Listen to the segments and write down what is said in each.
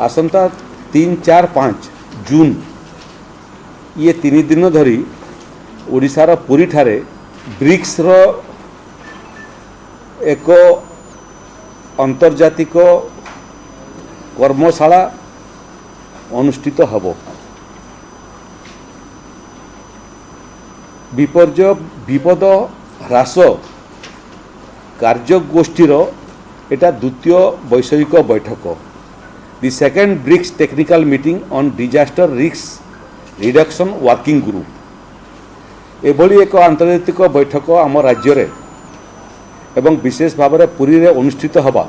आसंता 3, 4, 5 जून ये 3 दिन धरी ओडिशार पुरी ठारे ब्रिक्स रो एक अंतर्जातिक कर्मशाला अनुष्ठित हब। विपर्य विपद ह्रास कार्यगोष्ठीर एटा द्वितीय वैषयिक बैठक the second BRICS technical meeting on disaster risk reduction working group एभली एक आंतर्जातिक बैठक आम राज्य रे एवं विशेष भाव में पुरी रे अनुष्ठित हवा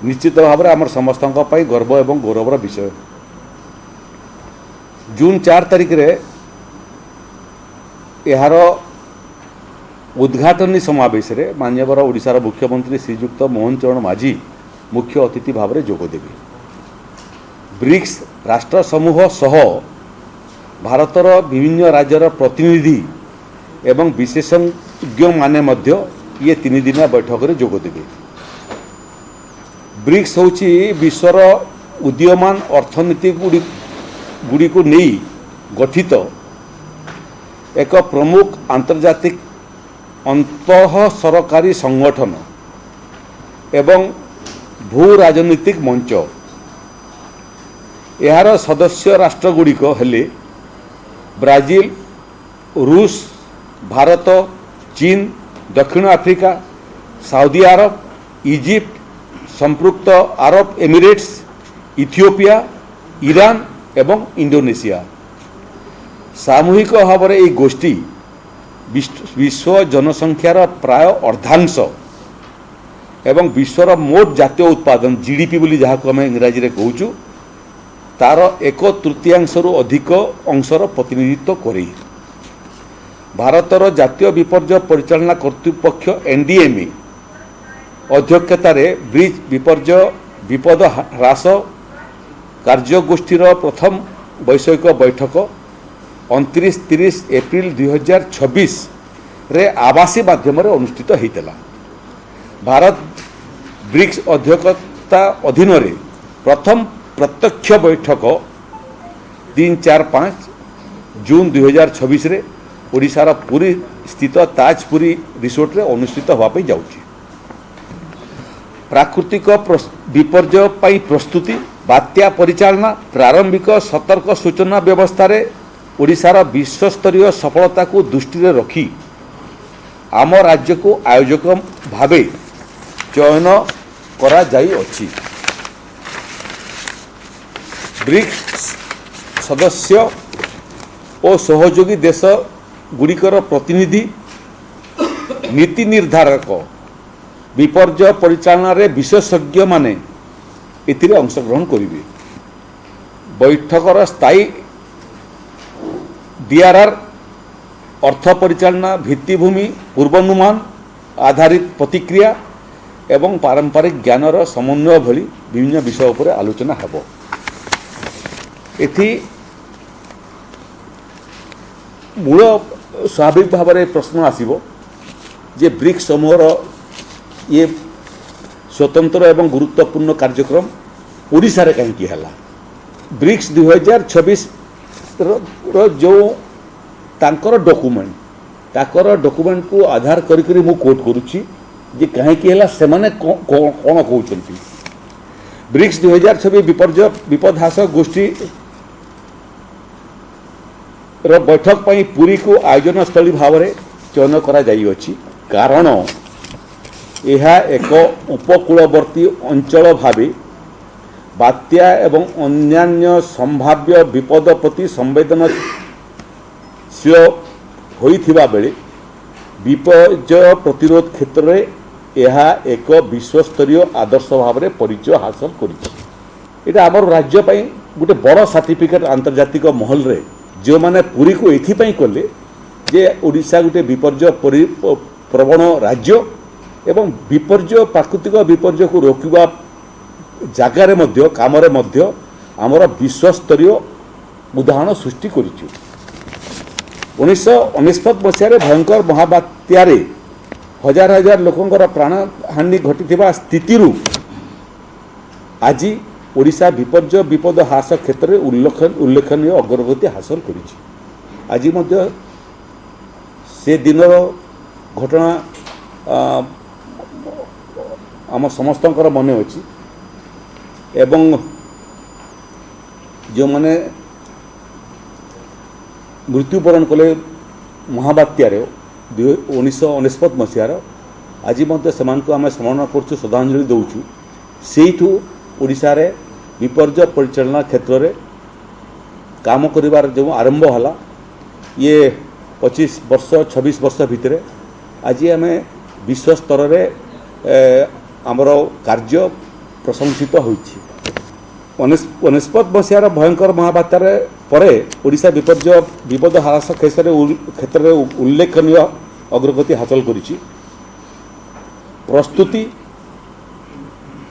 निश्चित भाव में आम समस्त गर्व एवं गौरवर विषय। जून 4 तारिख रे यार उद्घाटनी समावेश रे मान्यवर ओडिशार मुख्यमंत्री श्रीजुक्त मोहन चरण माझी मुख्य अतिथि भाव में जोगदेवे। ब्रिक्स राष्ट्र समूह सह भारतर विभिन्न राज्यर प्रतिनिधि एवं विशेषज्ञ माने मध्य ये 3 दिनिया बैठक में जोगदेवे। ब्रिक्स होची विश्वर उदीयमान अर्थनीति गुड़ी को नहीं गठित एक प्रमुख आंतर्जातिक अंतः सरकारी संगठन एवं भू राजनीतिक मंच। यार सदस्य राष्ट्रगुड़िक हेले ब्राजिल, रूस, भारत, चीन, दक्षिण आफ्रिका, सऊदी अरब, इजिप्ट, संपृक्त अरब एमिरेट्स, इथियोपिया, ईरान एवं इंडोनेशिया। सामूहिक भाव में यह गोष्ठी विश्व जनसंख्यार प्राय अर्धांश एवं विश्वर मोट जातीय उत्पादन जीडीपी बोली जहाँ को आम इंग्राजी रे कहूँ तार 1/3 अधिक अंशर प्रतिनिधित्व करे। भारतर जातीय विपर्य परिचालना कर्तृपक्ष एनडीएमए अध्यक्षतार ब्रिक्स विपर्य विपद ह्रास कार्यगोष्ठीर प्रथम वैषयिक बैठक 29-30 एप्रिल 2026 रे आवासी माध्यम अनुष्ठित होता। भारत ब्रिक्स अध्यक्षता अधीन प्रथम प्रत्यक्ष बैठक 3, 4, 5 जून 2026 रे ओडिशार पुरी स्थित ताजपुरी रिसोर्ट रे अनुष्ठित होगापी जाउछि। प्राकृतिक विपर्य पाई प्रस्तुति बात्या परिचालना प्रारंभिक सतर्क सूचना व्यवस्था रे ओडिशार विश्वस्तरीय सफलता को दृष्टि रे रखी आम राज्य को आयोजक भावे चयन करा जाई अछि। ब्रिक्स सदस्य और सहयोगी देश गुड़िकर प्रतिनिधि नीति निर्धारक विपर्य परिचालना रे विशेषज्ञ माने एथिरे अंशग्रहण करिवे। बैठकर स्थायी डीआरआर अर्थ परिचालना भित्तिभूमि पूर्वानुमान आधारित प्रतिक्रिया एवं पारंपरिक ज्ञानर समन्वय भली विभिन्न विषय उपर आलोचना हेब। एथि मूल स्वाभाविक भाव में प्रश्न आसिबो जे ब्रिक्स समूहर ये स्वतंत्र एवं गुरुत्वपूर्ण कार्यक्रम ओडिशा रे कहीं है। ब्रिक्स 2026 जो तांकर डॉक्यूमेंट को आधार करी मु कोट करुच्ची जे कहीं से माने कौन कहते। ब्रिक्स 2026 विपर्य विपद ह्रास गोष्ठी बैठक पर पुरी को आयोजन स्थली भाव में चयन करा जाई अछि कारण यह एक उपकूलवर्ती अंचल भावे बात्या एवं अन्यान्य संभाव्य विपद प्रति संवेदनशील होइथिबा बेले विपर्य प्रतिरोध क्षेत्र में यह एक विश्वस्तरीय आदर्श भाव में परिचय हासिल करिछि। आमर राज्य पई गोटे बड़ सर्टिफिकेट आंतर्जातिक महल रे जो माने पुरी को एथिपाई कले जे ओडिशा गोटे विपर्य प्रवण राज्य एवं विपर्य प्राकृतिक विपर्य को रोकवा जगार मध्य कामरे मध्य आमर विश्वस्तरीय उदाहरण सृष्टि करिछु। 1999 मसीह भयंकर महाबात्यार हजार हजार लोकंर प्राण हानि घटी स्थिति आज ओडिशा विपर्य विपद ह्रास क्षेत्र में उल्लेखनीय अग्रगति हासिल करिछि। आज मध्य से दिनर घटना आम समस्तंकर मन अच्छी एवं जो मैंने मृत्युवरण कले महाबात्यार 1999 मसीहार आज मध्य से आम स्मरण कर श्रद्धांजलि दौचु से ओडिशा रे विपर्य परिचालना क्षेत्र में काम करिवार जो आरंभ है ये 25 वर्ष 26 वर्ष भितर आज आम विश्व स्तर में आमर कार्य प्रशंसित होइछि। 1999 मसीहार भयंकर महाबात्यार परे ओडिशा विपर्य विपद ह्रास क्षेत्र में उल्लेखनीय अग्रगति हासिल करिछि। प्रस्तुति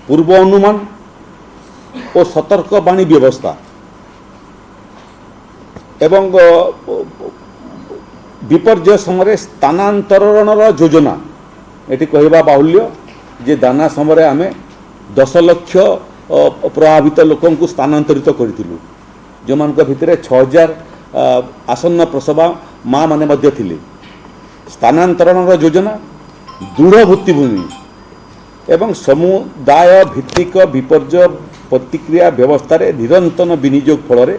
पूर्व अनुमान और सतर्क बाणी व्यवस्था एवं विपर्य समय स्थानांतरण योजना ये कहवा बाहुल्य जे दाना समय आम 10 लाख प्रभावित लोक स्थानांतरित करूँ जो मान भितर 6000 आसन्न प्रसवा माँ माने थिले। स्थानांतरण योजना दृढ़ भित्तिभूमि एवं समुदाय भित्तिक विपर्य प्रतिक्रिया व्यवस्था निरंतर विनियोग फल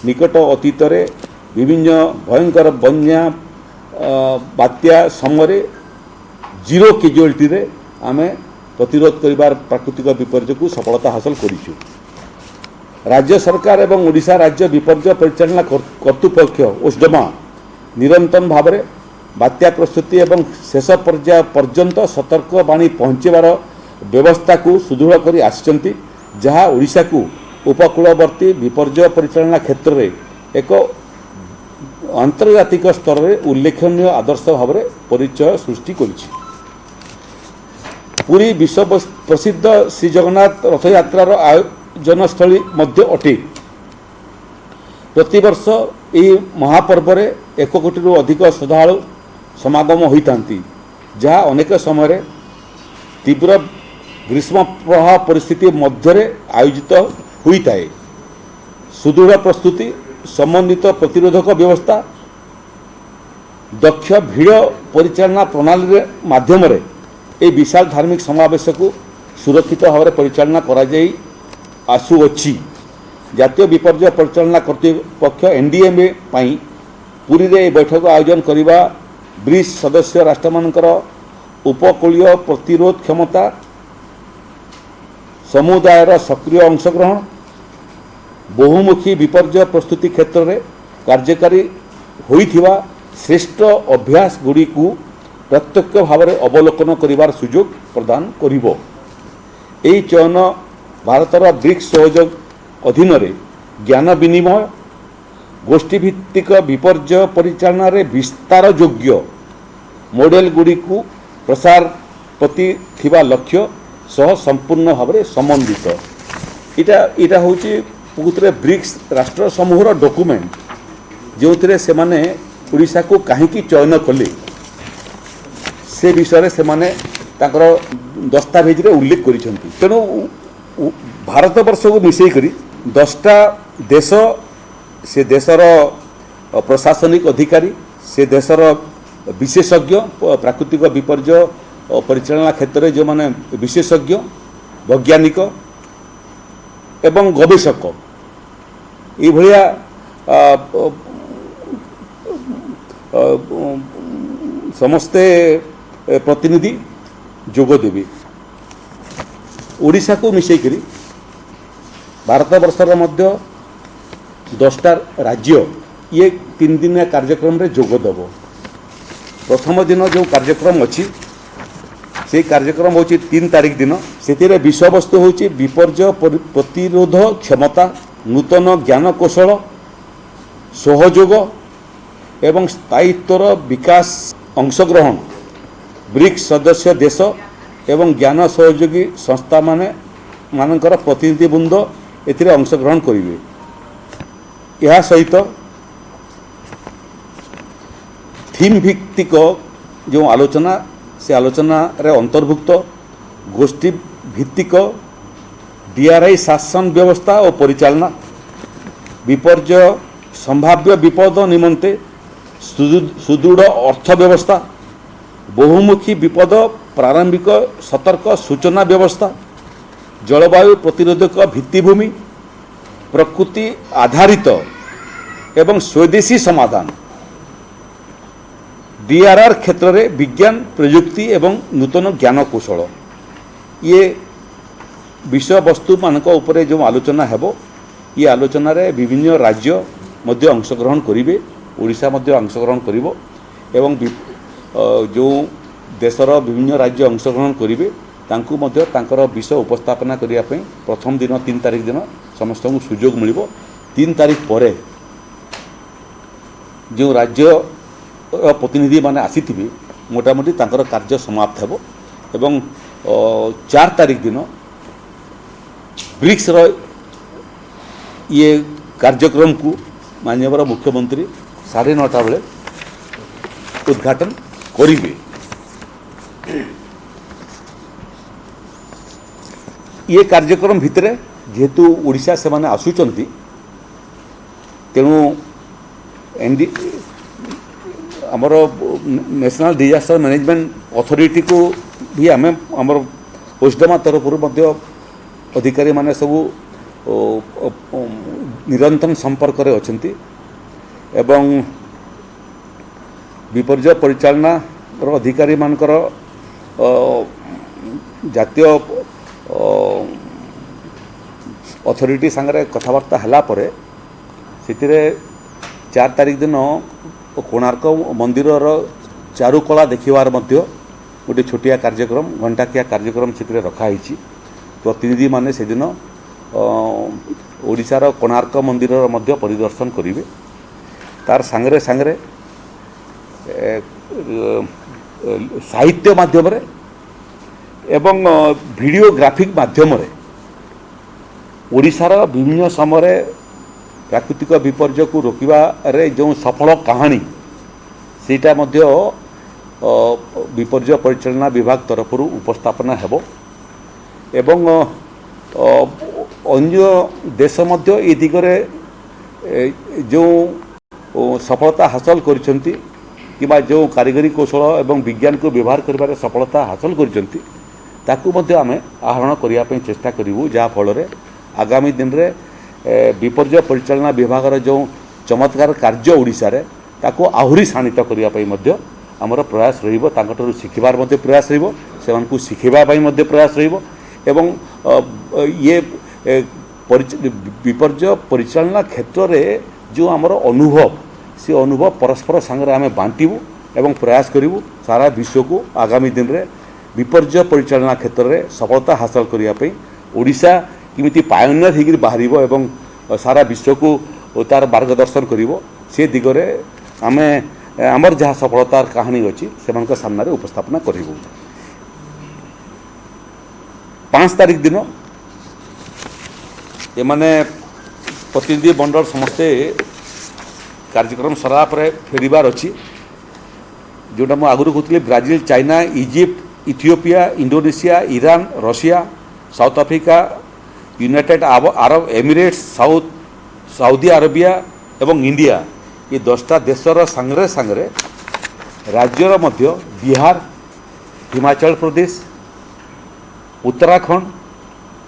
निकट अतीत विभिन्न भयंकर बन्या बात्या समय जीरो कैजुअलिटी रे आमे प्रतिरोध करिवार प्राकृतिक विपर्य को सफलता हासिल करिछु। राज्य सरकार एवं ओडिशा राज्य विपर्य परिचालना कर्तृपक्ष ओस्डमा निरंतर भाव में बात्या प्रस्तुति एवं शेष पर्याय पर्यंत सतर्क बाणी पहुँचवार व्यवस्था को सुदृढ़ कर आसिचंती जहाँ ओडिशा को उपकूलवर्ती विपर्य परिचालना क्षेत्र में एक आंतर्जातिक स्तर में उल्लेखनीय आदर्श भाव में परिचय सृष्टि करिछि। पूरी विश्व प्रसिद्ध श्री जगन्नाथ रथ यात्रार आयोजन स्थली मध्य अटे। प्रतिवर्ष यह महापर्व 1 कोटी अधिक श्रद्धालु समागम होता जहाँ अनेक समय तीव्र ग्रीष्म प्रवाह परिस्थिति मध्य आयोजित होता है। सुदृढ़ प्रस्तुति समन्वित प्रतिरोधक व्यवस्था दक्ष भीड़ परिचालना प्रणाली माध्यम ए विशाल धार्मिक समावेश को सुरक्षित भाव में परिचालना कराई आसुअछि। जातीय विपर्य परिचालना कर्तृपक्ष एनडीएमए पुरी रे बैठक आयोजन करने ब्रिक्स सदस्य राष्ट्र मानकर उपकूलीय प्रतिरोध क्षमता समुदायर सक्रिय अंशग्रहण बहुमुखी विपर्य प्रस्तुति क्षेत्र में कार्यकारी होइथिबा श्रेष्ठ अभ्यास गुड़ी को प्रत्यक्ष भाव में अवलोकन करिवार सुजोग प्रदान करिवो। एही चयन भारतर ब्रिक्स सहयोग अधीन रे ज्ञान विनिमय गोष्ठीभित्तिक विपर्य परिचालना रे विस्तार योग्य मॉडल गुड़ी को प्रसार प्रति थिबा लक्ष्य सह संपूर्ण भाव में समन्वित। इटा होची प्रकृत ब्रिक्स राष्ट्र समूहर डॉक्यूमेंट जो से माने ओडिशा को कहीं चयन कले से विषय से माने ताकर दस्तावेज रे उल्लेख करिसेंती। तेणु भारत वर्ष को मिसई करी 10टा देश से देशर प्रशासनिक अधिकारी से देशर विशेषज्ञ प्राकृतिक विपर्य परिचालना क्षेत्र में जो माने विशेषज्ञ वैज्ञानिक एवं गवेषक ये समस्ते प्रतिनिधि जोग देवी ओडिशा को मिसई करी भारत वर्षर मध्य 10टा राज्य ये 3 दिनिया कार्यक्रम रे जोग देव। प्रथम दिन जो कार्यक्रम अच्छी से कार्यक्रम होची 3 तारीख दिन से विषय वस्तु होची विपर्य प्रतिरोध क्षमता नूतन ज्ञान कौशल सहयोग एवं स्थायित्वर विकास अंशग्रहण ब्रिक्स सदस्य देश एवं ज्ञान सहयोगी संस्था मानकर प्रतिनिधि वृंद एथिरे अंशग्रहण करेंगे। यह सहित थीम भित्तिक जो आलोचना से आलोचना रे अंतर्भुक्त गोष्ठी भित्तिक डीआरआई शासन व्यवस्था और परिचालना, विपर्य संभाव्य विपद निमंते सुदृढ़ अर्थव्यवस्था, बहुमुखी विपद प्रारंभिक सतर्क सूचना व्यवस्था, जलवायु प्रतिरोधक भित्तिभूमि, प्रकृति आधारित एवं स्वदेशी समाधान, डीआरआर क्षेत्र में विज्ञान प्रयुक्ति एवं नूतन ज्ञान कौशल, ये विषय वस्तु मानक उपरे जो आलोचना हेबो, ये आलोचना रे विभिन्न राज्य मध्य अंशग्रहण करिवे, ओडिशा मध्य अंशग्रहण करिवो एवं जो देशर विभिन्न राज्य अंशग्रहण करिवे तांकु मध्य तांकर विषय उपस्थापना करिया पई प्रथम दिन 3 तारिख दिन समस्त को सुजोग मिलिबो। 3 तारिख परे जो राज्य प्रतिनिधि माने आसीथिबे मोटामोटी तांकर कार्य समाप्त हेबो एवं 4 तारिख दिन ब्रिक्स रो ये कार्यक्रम को माननीय मुख्यमंत्री 9:30 बेले उद्घाटन करिवे। ये कार्यक्रम भितर जेहेतु ओडिशा से माने आसुचंती तेणु एनडी आमर नेशनल डिजास्टर मैनेजमेंट अथॉरिटी को भी आम आमर ओस्डमा तरफ अधिकारी माने सबू निरंतर संपर्क रे अछंती एवं विपर्य परिचालना अधिकारी मानकर जातीय अथॉरिटी सांगरे कथबार्ता हला परे सेतिरे 4 तारिख दिन कोणार्क मंदिर चारुकला देखिबार मध्य गोटे छोटिया कार्यक्रम घंटाकिया कार्यक्रम से रखाई। प्रतिनिधि माने से दिन ओडिशार कोणार्क मंदिर मध्य परिदर्शन करिवे। तार सांगरे सांगरे साहित्य माध्यम रे एवं वीडियोग्राफिक माध्यम रे ओडिशार विभिन्न समय प्राकृतिक विपर्य को रोकवा रे जो सफल कहानी सेटा मध्य विपर्य परिचालना विभाग तरफ उपस्थापना हेबो एवं अन्य देश मध्य ए दिगरे जो सफलता हासिल करिसेंती कि जो कारीगरी कौशल एवं विज्ञान को व्यवहार करिबारे सफलता हासिल करिसेंती ताकू मध्य आमे आहरण करिया पे चेष्टा करिवु जहा फल रे आगामी दिन रे विपर्य परिचालना विभाग जो चमत्कार कार्य ओडिशा रे ताकू आहुरी शाणित करिया पे मध्य आमर प्रयास रहिबो। तांकटरु शिखिबार मध्य प्रयास रहिबो, सेमानकु शिखिबा पई मध्य प्रयास रहिबो एवं ये विपर्य परिचालना क्षेत्र रे जो आमर अनुभव से अनुभव परस्पर संगे आमे बांटिबु एवं प्रयास करिवु सारा विश्व को आगामी दिन रे विपर्य परिचालना क्षेत्र रे सफलता हासिल करिया पई ओडिशा किमिति पायोनियर हिगिर बाहरिबो एवं सारा विश्व को तार मार्गदर्शन करिवो से दिगरे आमे आमर जहाँ सफलतार कहानी अच्छी से सामने उपस्थापना करिवु। 5 तारिख दिन ये माने प्रतिनिधि मंडल समस्ते कार्यक्रम सरा पर फेरिबार अच्छी जोटा मुझे आगुरी कहती Brazil, China, Egypt, Ethiopia, Indonesia, Iran, Russia, south Africa, United Arab Emirates, Saudi Arabia एवं इंडिया ये 10टा देशर सांगरे सांगरे राज्यर मध्य बिहार, हिमाचल प्रदेश, उत्तराखंड,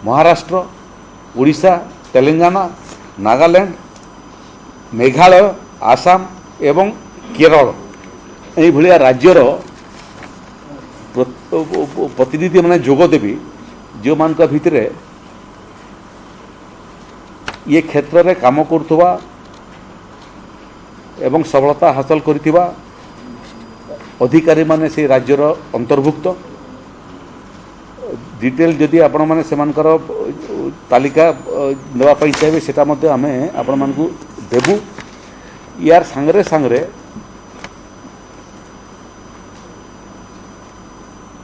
महाराष्ट्र, ओडिशा, तेलंगाना, नागालैंड, मेघालय, आसाम एवं केरल यही भाया राज्यर प्रतिनिधि मैंने जोग देवी जो मान भितर ये क्षेत्र में काम करुवा एवं सफलता हासिल करिथिबा अधिकारी माने से राज्यर अंतर्भुक्त डिटेल जदि आपण माने सेमानकर तालिका देवा पई चाहिए सेटा मध्ये आमे आपण मानकु देबु। यार सांगरे सांगरे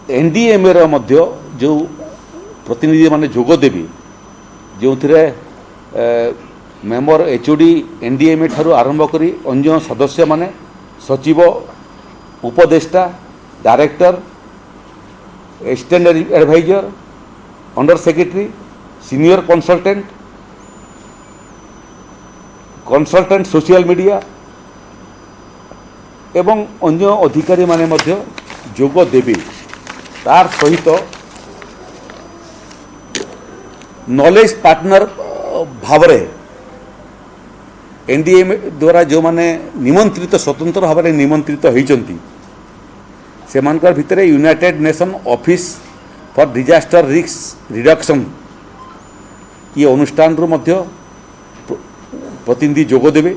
एनडीएमए रो मध्य जो प्रतिनिधि माने जोग देबी जो थिरे मेंबर एचओडी एनडीएमए ठारू आरंभ करी अन्य सदस्य माने सचिव, उपदेष्टा, director, extended adviser, under secretary senior consultant social media एवं अन्य अधिकारी माने मध्य जोग देवे तार सहित नॉलेज पार्टनर भावरे एनडीए द्वारा जो माने निमंत्रित स्वतंत्र भाव में निमंत्रित होती से भितर United Nation office for disaster risk reduction ये अनुष्ठान मध्य प्रतिनिधि जोग देवे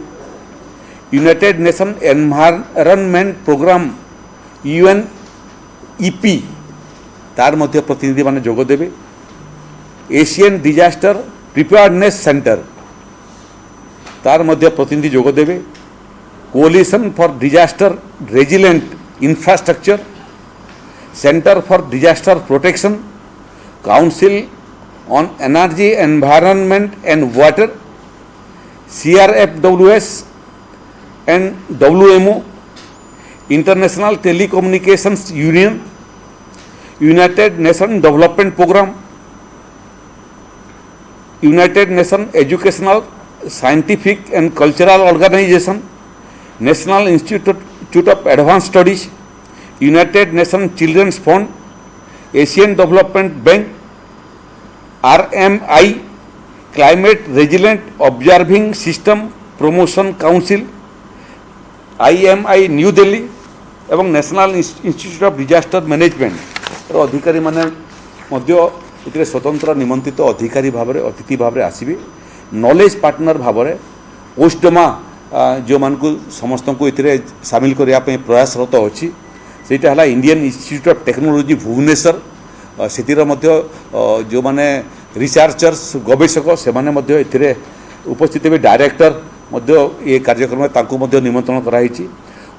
United Nation environment programme UNEP तार मध्य प्रतिनिधि माने जोग देवे एशियन डिजास्टर प्रिपेयर्डनेस सेंटर तार मध्य प्रतिनिधि जोग देवे Coalition for Disaster Resilient Infrastructure Centre for Disaster Protection Council on Energy Environment and Water CRFWS and WMO International Telecommunications Union United Nation Development Programme United Nation Educational Scientific and Cultural Organisation National Institute of Advance Studies United Nation Children's Fund Asian Development Bank RMI Climate Resilient Observing System Promotion Council IMI New Delhi एवं National Institute of Disaster Management अधिकारी माने मध्य स्वतंत्र निमंत्रित अधिकारी भाव में अतिथि भाव में आसवे नॉलेज पार्टनर भाव में ओस्डमा जो मान को समस्त को इतने सामिल करने प्रयासरत अच्छी सेटा है Indian Institute of Technology Bhubaneswar से जो माने रिसर्चर्स गवेषक से माने उपस्थित हे डायरेक्टर ये कार्यक्रम में निमंत्रण कराई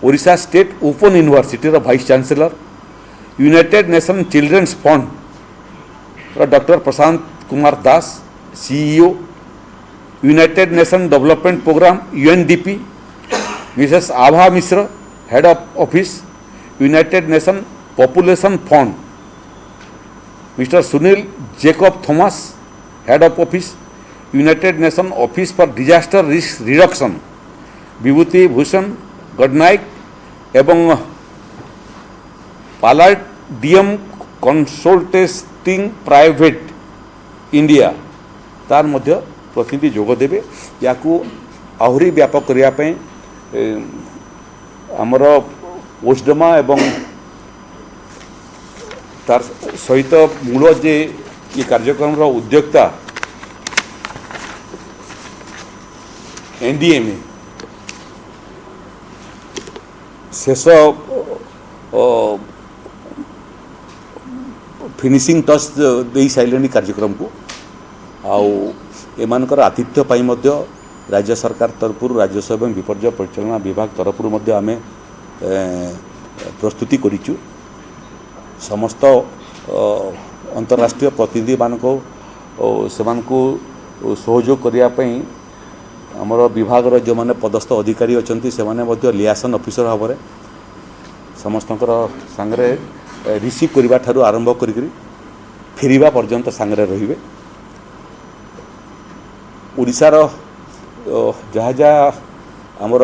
Odisha State Open University vice chancellor United Nation Children's Fund doctor Prashant Kumar Das CEO United Nation Development Programme UNDP Mrs Abha Mishra head of office United Nation Population Fund mister Sunil Jacob Thomas head of office United Nation office for disaster risk Reduction Bibhuti Bhushan Gadnayak एवं Palladium consulting private India तार मध्य प्रतिनिधि जोग देवे या आहरी व्यापक करने आमर ओस्डमा एवं तार सहित मूल जे ये कार्यक्रम उद्योक्ता NDA में शेष फिनिशिंग टच दे सारे कार्यक्रम को आमानकर आतिथ्य पाई मध्य राज्य सरकार तरफ राजस्व एवं विपर्य परिचालना विभाग तरफ आम प्रस्तुति करिचु समस्त अंतर्राष्ट्रीय प्रतिनिधि मानक से सहयोग करने आमर विभाग जो माने पदस्थ अधिकारी अच्छा से लियासन ऑफिसर भाव में समस्त सांगरे रिसीव करने ठारू आरंभ कर फेरिबा पर्यंत सांगरे रहिबे ओडिशार जहाँ जहाँ आमर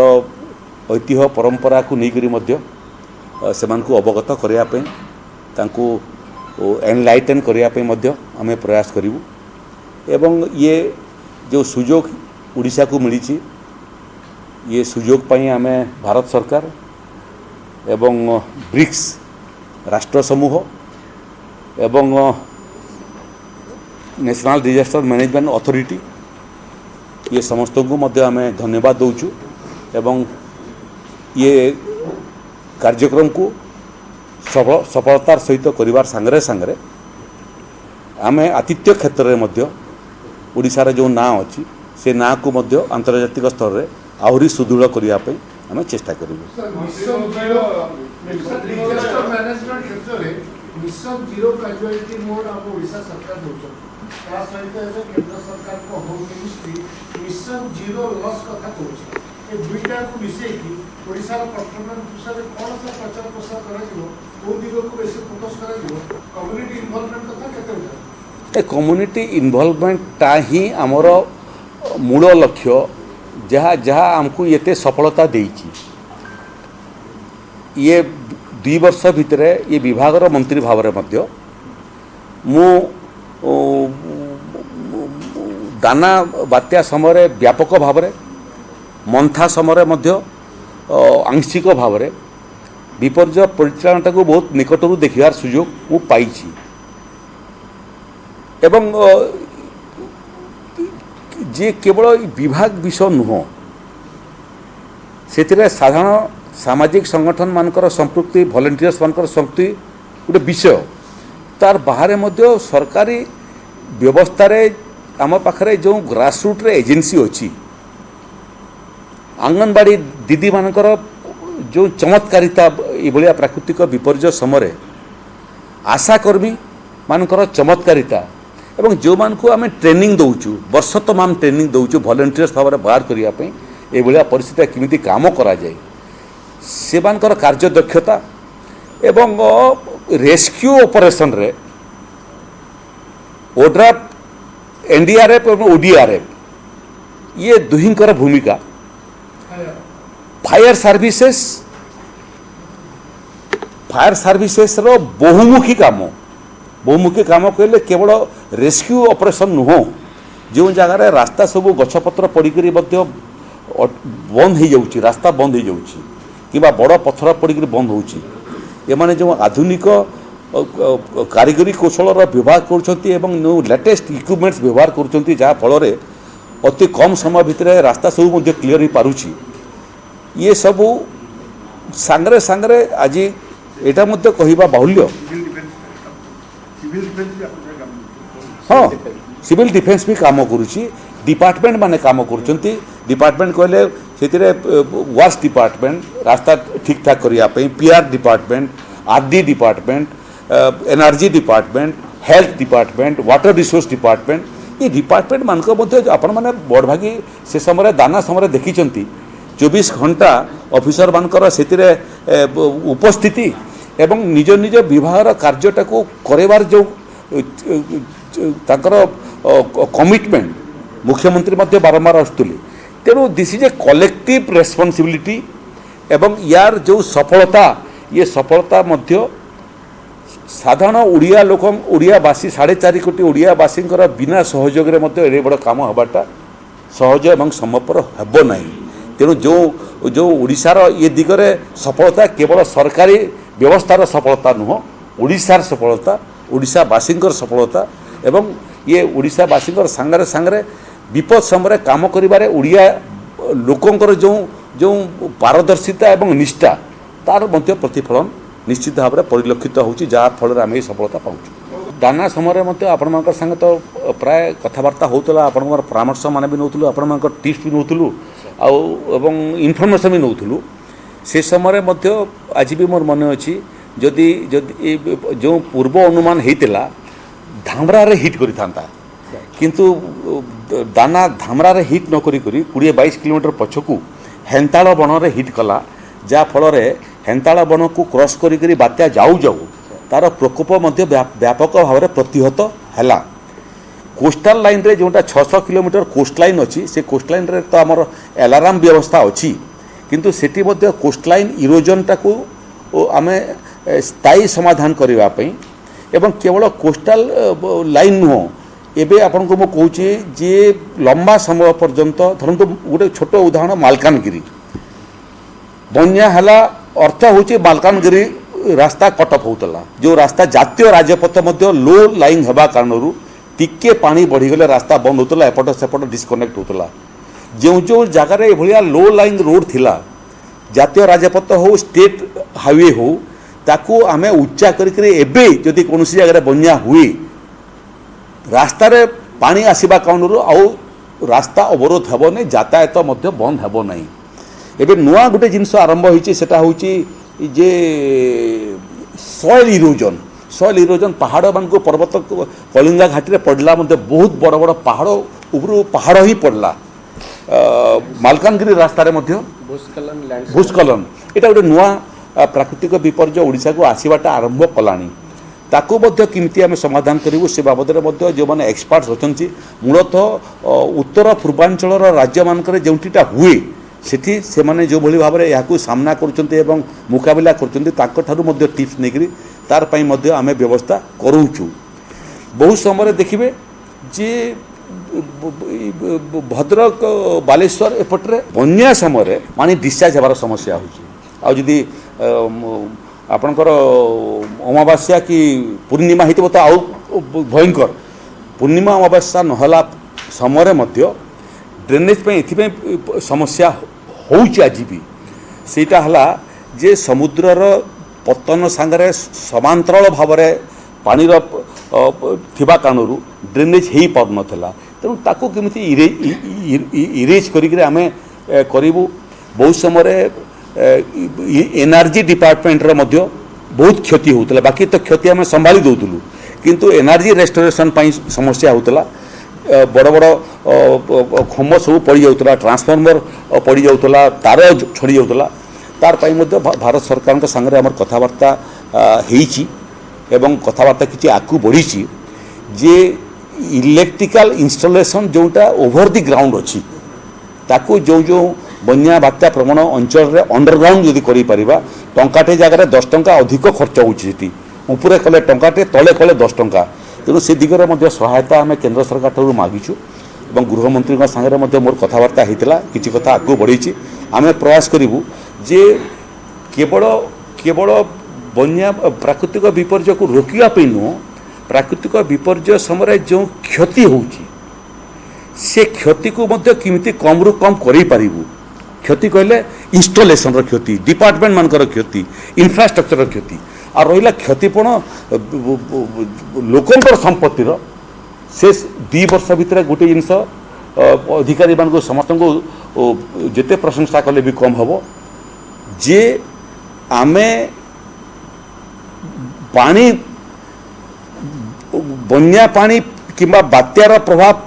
ऐतिह्य परंपरा को लेकर से अवगत करने एनलाइटन करने आम प्रयास करूँ एवं ये जो सुजोग ओडिशा को मिली ये सुजोग पाई आम भारत सरकार एवं ब्रिक्स राष्ट्र समूह एवं नेशनल डिजास्टर मैनेजमेंट अथॉरिटी ये समस्त को मध्य आम धन्यवाद दौचु एवं ये कार्यक्रम को सफलतार सहित करिवार सांगरे सांगरे आम आतिथ्य क्षेत्र में मध्य ओडिशार जो ना अच्छी से ना को मध्य आंतर्जातिक स्तर में आहरी सुदृढ़ करने आम चेष्टा करूँ। मिशन जीरो कैजुअलिटी मोड आप ओडिशा सरकार दौर ता सहित केंद्र सरकार को home ministry mission zero loss कथा कहूँ ए दुईटा को मिसई ओडिशा परफॉर्मेंस विषय कौन सा प्रचार प्रसार करा कौ दिग को बेसी फोकस करा कम्युनिटी इन्वॉल्वमेंट कथा केते ए कम्युनिटी इनवॉल्वमेंटा ही आमर मूल लक्ष्य जहाँ जहाँ आमको ये सफलता देइछि। ये 2 वर्ष भितर ये विभागर मंत्री भाव में मु दाना बात्या समय व्यापक भाव में मंथा समय आंशिक भाव में विपर्य परिचालनाटा को बहुत निकटरू देखार सुजोग मु पाइछि एवं जे केवल विभाग विषय नुह से साधारण सामाजिक संगठन मानकर संपृक्ति वॉलंटियर्स मानकर संपृक्ति गोटे विषय तार बाहर मध्य सरकारी व्यवस्था रे आम पाखरे जो ग्रासरूट रे एजेंसी अच्छी आंगनबाड़ी दीदी मानकर जो चमत्कारिता ये प्राकृतिक विपर्य समय आशाकर्मी मानकर चमत्कारिता एवं जो मान को आम ट्रेनिंग दौचु वर्ष तमाम ट्रेनिंग दौचु वॉलंटियर्स भाव में बाहर करने ये परिस्थिति केमिति काम करा जाए से मानकर कार्य दक्षता एवं रेस्क्यू ऑपरेशन रे ओड्राफ एनडीआरएफ और ओडीआरएफ ये दुहिंकर भूमिका फायर सर्विसेस रो बहुमुखी काम कहले केवल रेस्क्यू ऑपरेशन नुह जो जगार रास्ता सब गछपत्र पड़िकी बंद हो जाऊँगी रास्ता बंद हो जाऊँगी कि बड़ पथर पड़िक बंद होने जो आधुनिक कारीगरी कौशल व्यवहार कर लेटेस्ट इक्विपमेंट्स व्यवहार कर जहाँफल अति कम समय भितर रास्ता सब क्लीयर हो पारुछि ये सब सांगरे सांगरे आज यहाँ कहवा बाहुल्य हाँ सिविल डिफेन्स भी काम करुच्ची डिपार्टमेंट माने काम करुँच डिपार्टमेंट कहले से वाश डिपार्टमेंट रास्ता ठीक ठाक करने PR department RD department energy department health department water resource department ये डिपार्टमेंट मानक आपण मैंने बड़भागी से समय दाना समय देखी 24 घंटा ऑफिसर मानकर से उपस्थिति एवं निज निज विभाग कार्यटा को करेबार जो ताकर कमिटमेंट मुख्यमंत्री मध्य बारंबार आसुले तेणु this is a collective responsibility एवं यार जो सफलता ये सफलता मध्य साधारण ओडिया लोक ओडियावासी 4.5 कोटी ओडियावासी बिना सहयोग रे बड़ काम हबाटा सहज एवं संभवपर हेब नहीं तेणु जो ओडिशार ये दिगरे सफलता केवल सरकारी व्यवस्थार सफलता नुह ओडिशार सफलता ओडिशावासी सफलता एवं ये ओडिशावासी सांगरे सांगरे विपद समय काम करिबारे ओडिया लोकंकर जो जो पारदर्शिता एवं निष्ठा तार मध्य प्रतिफलन निश्चित भाव में परिलक्षित होची जहाँ फल आम सफलता पाऊँ दाना समय आपण संगे तो प्राय कथबार्ता होता आपण परामर्श मान भी नौलु आपण टिप्स भी नौलु आउ इनफर्मेशन भी नौलु से समय आज भी मोर मन अच्छी जदि जदि जो पूर्व अनुमान होता धामरा हिट करिथांता किंतु दाना धामरा हिट न करी 20-22 किलोमीटर पछकू हेन्ताଳ बन रे हिट कला जहाँ फल हेन्ताଳ बन को क्रॉस करी बात्या जाऊ जाऊ तार प्रकोप व्यापक भाव में प्रतिहत है कोस्टाल लाइन रे जोटा 600 किलोमीटर कोस्ट लाइन अच्छी से कोस्ट लाइन रे तो आमर अलार्म व्यवस्था अच्छी किंतु सेठी मध्य कोस्ट लाइन इरोजनटा को आम स्थायी समाधान करने एवं केवल कोस्टाल लाइन नुह एबे आपन को मु कहूँ जे लंबा समय पर्यंत धरतु गोटे छोट उदाहरण मालकानगिरी बन्या हला अर्थ हूँ मालकानगिरी रास्ता कटअप होता जो रास्ता जातीय राजपथ मध्य लो लाइन होगा कारण टिके पानी बढ़ीगले रास्ता बंद होता एपट सेपट डिस्कनेक्ट होता जो जो जगार ये लो लाइन रोड थिला जातीय राजपथ हो स्टेट हाईवे हो ताकू आमे उच्चा करके एबे जदि कौन जगह बन्या हुए रास्तार पानी आसवा कारण आउ रास्ता अवरोध हेब नहीं यातायात मध्य बंद हेब नहीं एबे नुआ गोटे जिनस आरंभ होती सेटा होची जे सॉइल इरोजन पहाड़ मान को पर्वत कलिंगा घाटी पड़ला बहुत बड़ बड़ पहाड़ उपरू पहाड़ ही पड़ला मालकानगिरी रास्तार भूस्खलन यहाँ गोटे नुआ प्राकृतिक विपर्य ओडिशा को आसवाटा आरंभ कलानी ताकू मध्य किमती आम समाधान करूँ से बाबद जो मैंने एक्सपर्ट्स अच्छा मूलतः उत्तर पूर्वांचल राज्य मानक जोटा हुए सेठी से माने जो भली भाव में यहाँ सामना कर मुकाबला कर टिप्स नहीं तार पाई मध्य आमे व्यवस्था करूचु। बहुत समय देखिए जे भद्रक बालेश्वर एपट्रे बन्या समय पानी डिस्चार्ज होवार समस्या होदी आपणकर अमावास्या कि पूर्णिमा होता तो आउ भयंकर पूर्णिमा अमावास्या नहला समय मध्य ड्रेनेज पे एथि समस्या होउची आज भी सेटा हला जे समुद्रर पतन सांगरे समांतराल भाव में पानी थिबा कारणरू ड्रेनेज हो पार नाला तेणु ताको केमिति इरेज करिक आमे करिबु। बहुत समय एनर्जी डिपार्टमेंट रो मध्य बहुत क्षति होता बाकी तो क्षति आम संभाली दौलू किंतु एनर्जी रेस्टोरेशन समस्या होता बड़ बड़ खम्भ सब पड़ जाऊला ट्रांसफॉर्मर पड़ जाऊला तार छड़ी जाऊला तार पाई मध्य भारत सरकार संगे आम कथबार्ता एवं कथबार्ता किसी आगू बढ़ी जे इलेक्ट्रिकल इंस्टॉलेशन जोटा ओवर द ग्राउंड अच्छी ताकू जो जो बन्या बात्या प्रवण अंचल अंडरग्राउंड जदि करा टंकाटे जगह 10 टंका अधिक खर्च होती उपरे कले टंकाटे तले कले 10 टंका तेणु से दिगरे मध्य सहायता आम केंद्र सरकार ठार मागिचु और गृहमंत्री सागर मोर कथबार्ता होता किसी कथा आगू बढ़ी आम प्रयास करूँ जे केवल केवल बन्या प्राकृतिक विपर्य को रोकने नुह प्राकृतिक विपर्य समय जो क्षति होची से क्षति को मध्य किमिति कम रु कम करें पारिबु। क्षति कहले इंस्टॉलेशन रो क्षति डिपार्टमेंट मानकर क्षति इंफ्रास्ट्रक्चर क्षति आ रहिला क्षतिपूर्ण लोकंकर संपत्तिर से 2 वर्ष भितर गोटे जिनस अधिकारी मान समस्त को जेते प्रशंसा कले भी कम हम जे आमे पानी बन्या पानी किंबा बात्यार प्रभाव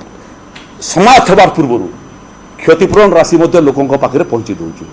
समाप्त होवार पूर्व क्षतिपूरण राशि लोकों पाखे पहुँची दौचु।